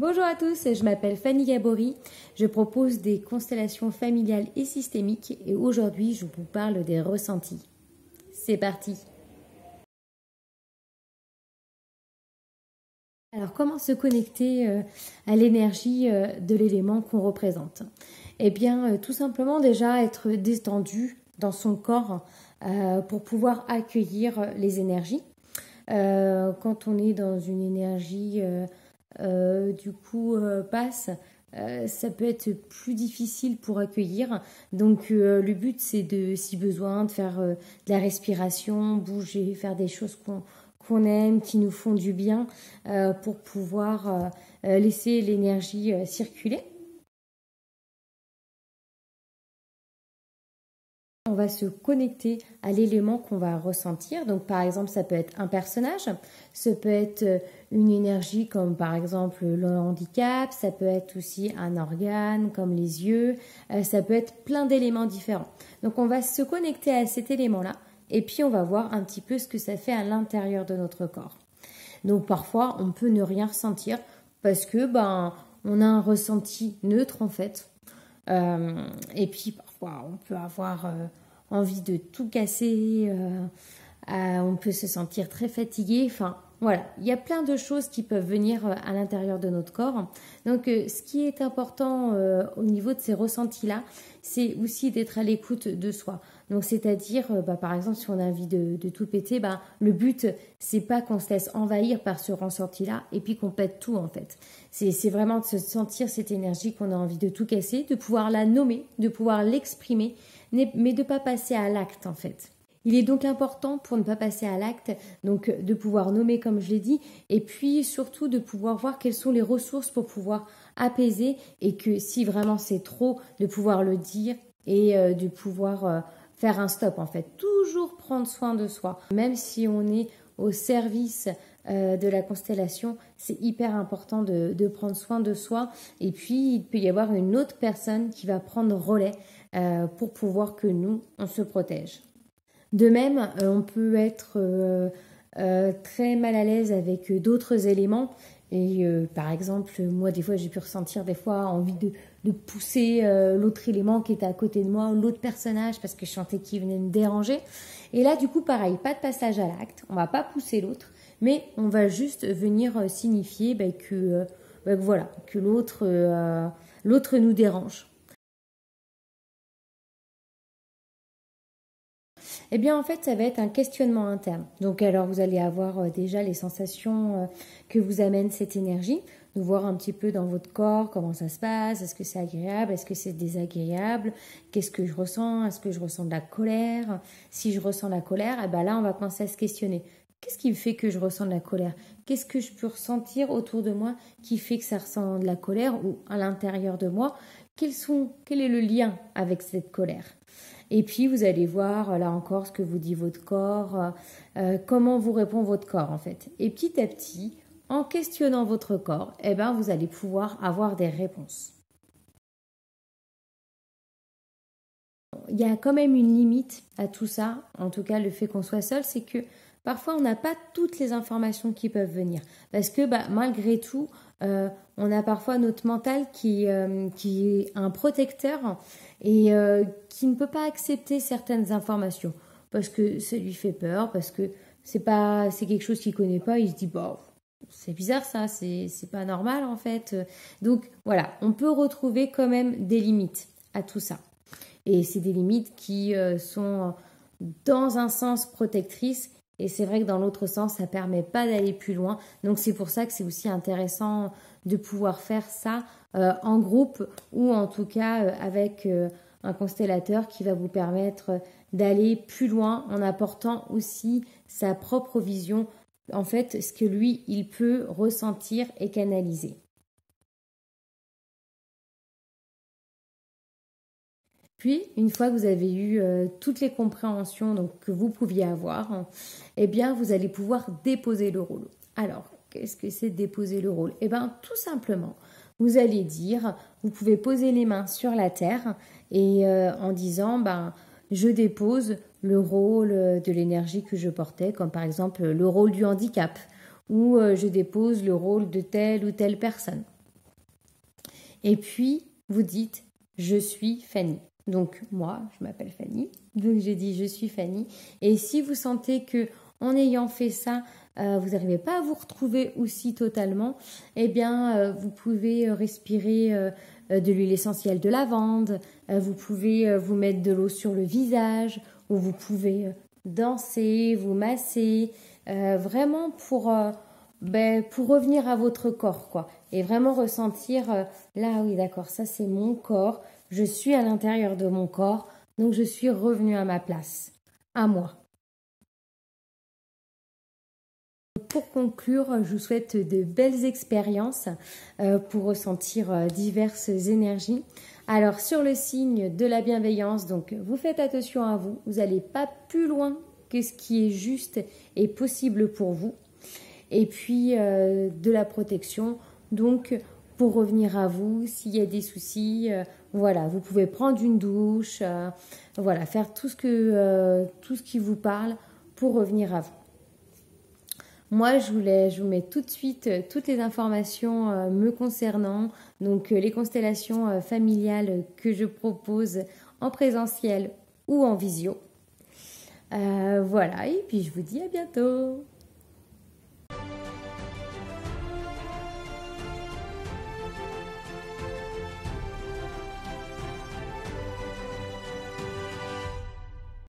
Bonjour à tous, je m'appelle Fanny Gabory, je propose des constellations familiales et systémiques et aujourd'hui je vous parle des ressentis. C'est parti. Alors comment se connecter à l'énergie de l'élément qu'on représente? Eh bien tout simplement déjà être détendu dans son corps pour pouvoir accueillir les énergies. Quand on est dans une énergie passe, ça peut être plus difficile pour accueillir. Donc le but c'est de, si besoin, de faire de la respiration, bouger, faire des choses qu'on aime, qui nous font du bien pour pouvoir laisser l'énergie circuler. On va se connecter à l'élément qu'on va ressentir. Donc par exemple, ça peut être un personnage, ça peut être une énergie comme par exemple le handicap, ça peut être aussi un organe comme les yeux, ça peut être plein d'éléments différents. Donc on va se connecter à cet élément-là et puis on va voir un petit peu ce que ça fait à l'intérieur de notre corps. Donc parfois, on peut ne rien ressentir parce que on a un ressenti neutre en fait. Et puis parfois on peut avoir envie de tout casser, on peut se sentir très fatigué, enfin voilà, il y a plein de choses qui peuvent venir à l'intérieur de notre corps. Donc ce qui est important au niveau de ces ressentis-là, c'est aussi d'être à l'écoute de soi. Donc c'est-à-dire, par exemple, si on a envie de tout péter, le but, c'est pas qu'on se laisse envahir par ce ressenti-là et puis qu'on pète tout en fait. C'est vraiment de se sentir cette énergie qu'on a envie de tout casser, de pouvoir la nommer, de pouvoir l'exprimer, mais de ne pas passer à l'acte en fait. Il est donc important pour ne pas passer à l'acte, donc de pouvoir nommer comme je l'ai dit, et puis surtout de pouvoir voir quelles sont les ressources pour pouvoir apaiser et que si vraiment c'est trop, de pouvoir le dire et de pouvoir faire un stop en fait. Toujours prendre soin de soi, même si on est au service de la constellation, c'est hyper important de prendre soin de soi et puis il peut y avoir une autre personne qui va prendre relais pour pouvoir que nous, on se protège. De même, on peut être très mal à l'aise avec d'autres éléments. Et par exemple, moi, des fois, j'ai pu ressentir des fois envie de pousser l'autre élément qui était à côté de moi, l'autre personnage, parce que je sentais qu'il venait me déranger. Et là, du coup, pareil, pas de passage à l'acte. On va pas pousser l'autre, mais on va juste venir signifier que l'autre nous dérange. Eh bien, en fait, ça va être un questionnement interne. Donc, alors, vous allez avoir déjà les sensations que vous amène cette énergie, de voir un petit peu dans votre corps comment ça se passe, est-ce que c'est agréable, est-ce que c'est désagréable, qu'est-ce que je ressens, est-ce que je ressens de la colère. Si je ressens de la colère, là, on va commencer à se questionner. Qu'est-ce qui fait que je ressens de la colère? Qu'est-ce que je peux ressentir autour de moi qui fait que ça ressent de la colère ou à l'intérieur de moi? Quel est le lien avec cette colère? Et puis, vous allez voir, là encore, ce que vous dit votre corps, comment vous répond votre corps, en fait. Et petit à petit, en questionnant votre corps, vous allez pouvoir avoir des réponses. Il y a quand même une limite à tout ça, en tout cas, le fait qu'on soit seul, c'est que parfois, on n'a pas toutes les informations qui peuvent venir. Parce que, malgré tout, on a parfois notre mental qui est un protecteur et qui ne peut pas accepter certaines informations parce que ça lui fait peur, parce que c'est quelque chose qu'il connaît pas. Il se dit c'est bizarre ça, c'est pas normal en fait. Donc voilà, on peut retrouver quand même des limites à tout ça. Et c'est des limites qui sont dans un sens protectrices. Et c'est vrai que dans l'autre sens, ça ne permet pas d'aller plus loin. Donc c'est pour ça que c'est aussi intéressant de pouvoir faire ça en groupe ou en tout cas avec un constellateur qui va vous permettre d'aller plus loin en apportant aussi sa propre vision, en fait, ce que lui, il peut ressentir et canaliser. Puis, une fois que vous avez eu toutes les compréhensions donc, que vous pouviez avoir, vous allez pouvoir déposer le rôle. Alors, qu'est-ce que c'est déposer le rôle? Tout simplement, vous allez dire, vous pouvez poser les mains sur la terre et en disant, je dépose le rôle de l'énergie que je portais, comme par exemple le rôle du handicap, ou je dépose le rôle de telle ou telle personne. Et puis, vous dites « Je suis Fanny ». Donc, moi, je m'appelle Fanny. Donc, j'ai dit « Je suis Fanny ». Et si vous sentez que en ayant fait ça, vous n'arrivez pas à vous retrouver aussi totalement, eh bien, vous pouvez respirer de l'huile essentielle de lavande, vous pouvez vous mettre de l'eau sur le visage, ou vous pouvez danser, vous masser, vraiment pour revenir à votre corps, quoi. Et vraiment ressentir, là, oui, d'accord, ça c'est mon corps, je suis à l'intérieur de mon corps, donc je suis revenue à ma place, à moi. Pour conclure, je vous souhaite de belles expériences pour ressentir diverses énergies. Alors, sur le signe de la bienveillance, donc vous faites attention à vous, vous n'allez pas plus loin que ce qui est juste et possible pour vous. Et puis, de la protection, donc pour revenir à vous, s'il y a des soucis, voilà, vous pouvez prendre une douche, voilà, faire tout ce qui vous parle pour revenir à vous. Moi, je vous mets tout de suite toutes les informations me concernant, donc les constellations familiales que je propose en présentiel ou en visio. Voilà, et puis je vous dis à bientôt.